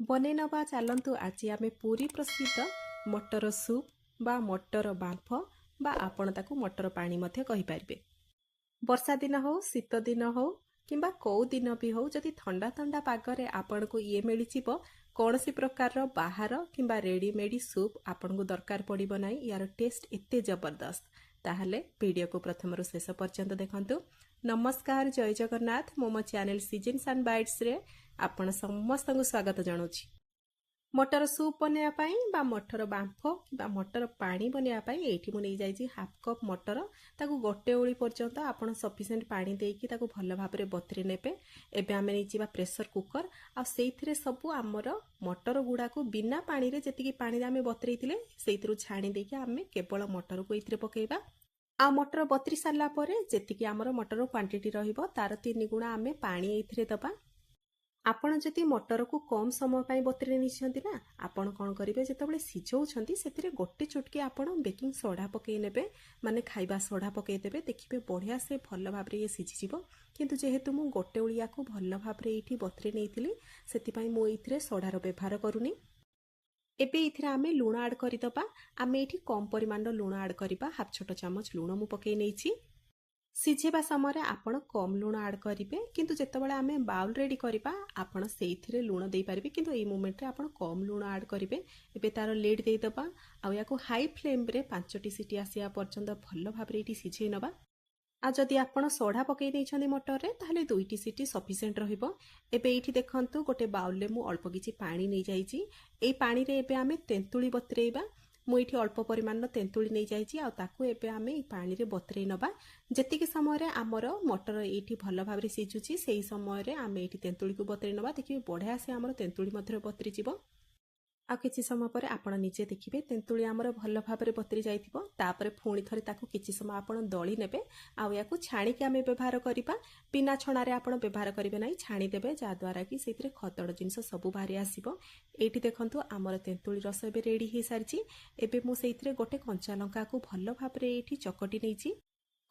बनै नवा चलतु आज आम पूरी प्रसिद्ध मटर सूप बा मटर बांफ बा आपण ताकू मटर पानी मध्य कहि पारिबे। वर्षा दिन हो शीत दिन हो किंबा कौ दिन भी हो जदि ठंडा ठंडा पागरे आपण को ये मिलिजिबो कौन सी प्रकार बाहर किंबा रेडीमेड सूप आपण को दरकार पड़िबो नाही। यार टेस्ट एते जबरदस्त ताहले वीडियो को प्रथम रु शेष पर्यंत देखंतु। नमस्कार जय जगन्नाथ मो चैनल सीजन्स एंड बाइट्स रे आपण समस्त को स्वागत जनाऊँगी। मटर सूप बनवाई बा मटर बांफ कि मटर पानी बनवाई ये मुझे नहीं हाफ कप मटर ताकू गोटे ओली पर्यंत आप सफिसीयंट पानी देकी ताकू भल भाव में बतरी नेबे। एबे आमे नहीं प्रेसर कुकर आ सेइथिरे सबु आमर मटर गुड़ा को बिना पानी रे जेतिकी पानी आमे बतरी थिले सेइथिरु छाणी देकी आमे केवल मटर को एथिरे पकेइबा। आ मटर बतरी सारा पर जेतिकी आमर मटर क्वांटिटी रहिबो तार 3 गुणा आमे पानी एथिरे दबा। आपण जदि मटर को कम समय पाई बतरी नहीं ना आपण कौन करेंगे जिते सिझाऊँच से गोटे चुटकी आपण बेकिंग सोडा पकई नेबे माने खाइबा सोडा पकईदेवे देखिए बढ़िया से भल भाव ये सिझीज। किंतु जेहेतु मु गोटे ओलिया को भल भाव ये बतरी नहीं से मुझे सोडार व्यवहार करूनी। एबे इथिरे आमे लुण आड करदबा। आमे एठी कम परिमाण लुण आड करबा। हाफ छोट चामच लुण मु पकई नेछि। सिझेबा समय आपण कम लुण आड करेंगे किंतु जेतेबेले आमे बाउल रेडी करबा आपण सेइथिरे लुण दे पारिबे किंतु एई मोमेंट रे आपण कम लुण आड करेंगे। एबे तार लिड दे दबा आ याको हाई फ्लेम रे 5टी सीटी आसिया पर्यंत भल भाव रे एठी सिझेई नबा। आ जदि आपण सोडा पकई देइछन्ती मटर रे ताहले 2टी सीटी सफिशिएंट रहिबो। एबे एठी देखंतु गोटे बाउल रे मु अल्प किछि पानी नै जाईछि। एई पानी रे एबे आमे तेंतुली बतरेइबा। मुझे अल्प परिमाण तेंतुली नहीं जाइए आउ एबे आमे पानी रे बतरे नबा। जेतिकी समय आमर मटर ये भल भाव सिझुची से ही समय आमे ये तेंतुली को बतरे नबा। देखिए बढ़िया से आमर तेंतुली मध्य बतरी जीव। आ किछि समय पर आपण निजे देखिए तेंतुली आमर भल भाव में बतरी जाइथिबो। तापर पुणी थरे ताकू किछि समय आपण दली नेबे आउ याकू छाणी के आमे व्यवहार करिबा। बिना छणा रे आपण व्यवहार करिवे नाही छाणी देबे जा द्वारा कि सेतिरे खतड़ जिंस सब बाहरी आसीबो। एठी देखंतु आमर तेंतुली रस एबे रेडी हे सारिची। एबे मु सेतिरे गोटे कंचा लंका को भल भाव में एठी चकटी नेछि।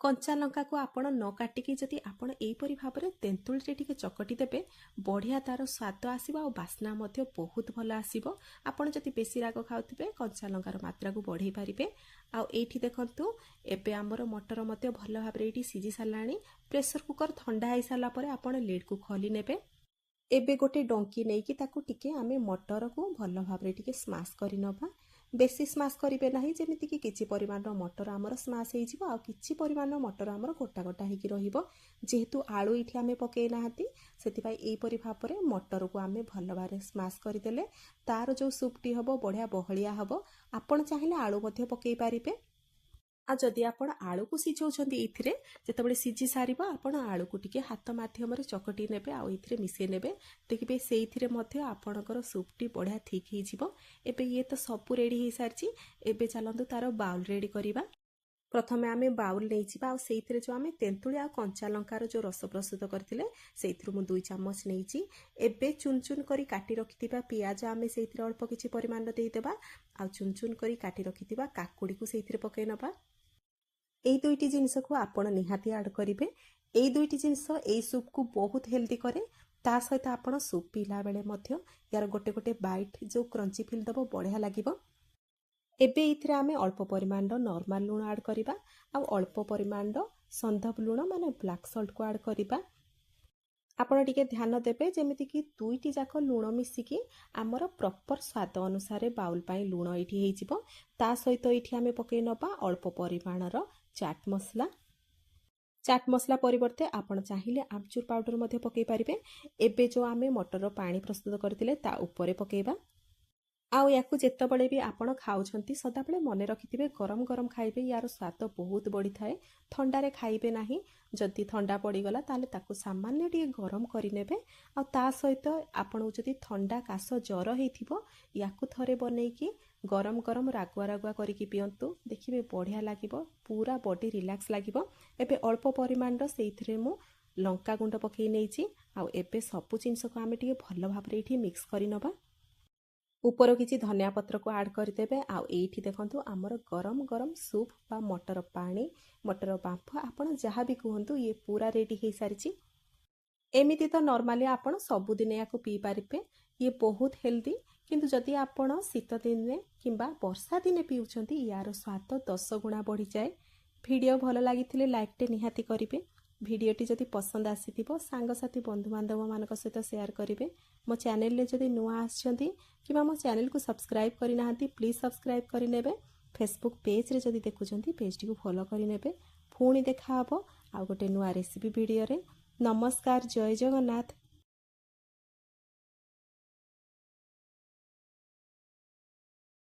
कंचा लंका को आपण न काटिकी जदि आपण एहीपरि भाव में तेंतुली रे टिके चकटी देबे बढ़िया तार स्वाद आसीबो आ बास्ना मध्य बहुत भल आसीबो। आपण जदि बेसी राग खाउथिबे कंचा लंकार मात्रा को बढ़ाई पारिबे। आ एठी देखंतु एबे आमर मटर मध्य भल भाव में एठी सिझी सारलाणी। प्रेसर कुकर ठंडा हो सारा पर आपण लिड को खोली नेबे। एबे गोटे डंकी नेकी ताकू टिके आमे मटर को भल भाव में टिके स्माश करि नबा। बेसी स्माश करिवे नाही जेमिति कि किछि परिमाण मटर आमर स्माश हे जिवो आ किछि परिमाण मटर आमर गोटा गोटा हेकी रहिबो। जेहेतु आलू इठी आमे पकेइ नाहंती सेति पई एई परि भाव रे मटर को आमे भल भाव स्माश करिदेले तार जो सूपटी हबो बढ़िया बहलिया हबो। आपण चाहिले आलू मध्य पकेइ पारिबे। आ जदि आपण आलू को सिझाउछन्ती इथिरे जेतेबेले सिझी सारिबो आपण आलू को टिके हाथ माध्यम रे चकटी नेबे आ इथिरे मिसेइ नेबे। देखिबे सेइथिरे मध्य आपणकर सूपटी बढ़िया ठीक हे जिवो। एबे ये तो सब रेडी हे सारची। एबे चलंतु तार बाउल रेडी करिबा। प्रथमे आमे बाउल नै जिबा आ सेइथिरे जो आमे तेंतुली आ कंचा लंकार जो रस प्रस्तुत करथिले सेइथिरु मु 2 चम्मच नैची। एबे चुन चुन करी काटी रखिथिबा पियाज आमे सेइथिरे अल्प किछि परिमाण देइ देबा आ चुन चुन करी काटी रखिथिबा काकुडी को सेइथिरे पकेइ नबा। एई दुईटी जिनिस को आपण निहाती ऐड करिवे। एई दुईटी जिनिस एई सूप को बहुत हेल्दी करे। ता सहित आपण सूप पीला बेले मध्य यार गोटे गोटे बाइट जो क्रंची फील दबो बढ़िया लागिबो। एबे इथिरे आमे अल्प परिमाण नॉर्मल लुण ऐड करिबा आ अल्प परिमाण संधव लुण माने ब्लैक सॉल्ट को ऐड करिबा। आपण टिके ध्यान देबे जेमिति कि दुईटी जाक लुण मिसिकी आमर प्रॉपर स्वाद अनुसार बाउल पाई लुण एठी हे जिवो। ता सहित एठी आमे पकेइ नबा अल्प परिमाणर चाट मसला। चाट मसला परिवर्ते आपण चाहिले आमचूर पाउडर मध्य पकेइ पारिबे। एबे जो आमे मटर पानी प्रस्तुत करथिले ता ऊपरे पकेइबा। आउ याकू जेतेबेले भी आपण खाउछंती सदाबेले मने रखिथिबे गरम गरम खाइबे यार स्वाद बहुत बढ़ी थाए। ठंडारे खाइबे नाही। जदि ठंडा पड़ी गला ताले ताकू सामान्य टिके गरम करि नेबे आ ता सहित आपण जदि ठंडा कास जर हेइथिबो याकू थरे बनेइकी गरम गरम रागुआ रागुआ करिकी पियंतु देखिबे बढ़िया लागिबो। पूरा बॉडी रिलैक्स लागिबो। एबे अल्प परिमाणर सेइथिरे मु लंका गुंड पकेइ नेइची आ एबे सब जिंस को आमे टिके भल भाबरे एठी मिक्स करि नबा। ऊपर किछि धनिया पत्र को ऐड करदेबे। आउ एठी देखंतु आमर गरम गरम सूप बा मटर पानी मटर बांफ आपण जहाँ भी कहंतु ये पूरा रेडी हे सारिची। एमिति तो नॉर्मली आपण सबुदिन याको पी पारिबे। ये बहुत हेल्दी किंतु जदि आपण शीत दिन किंबा वर्षा दिने पिउछंती यार स्वाद 10 गुणा बढ़ी जाए। वीडियो भल लगी लाइक निहाती करेंगे। भिडटी जदि पसंद आसी सांगसाथी बंधु बांधव मान सहित शेयर करेंगे। मो चैनल जदि नुआ आछंती कि मो चैनल को सब्सक्राइब करना प्लीज सब्सक्राइब करने। फेसबुक पेज रे जदि देखुंती पेज टी को फॉलो करने। पुणी देखा आउ गोटे नुआ रेसिपी वीडियो रे। नमस्कार, जय जगन्नाथ।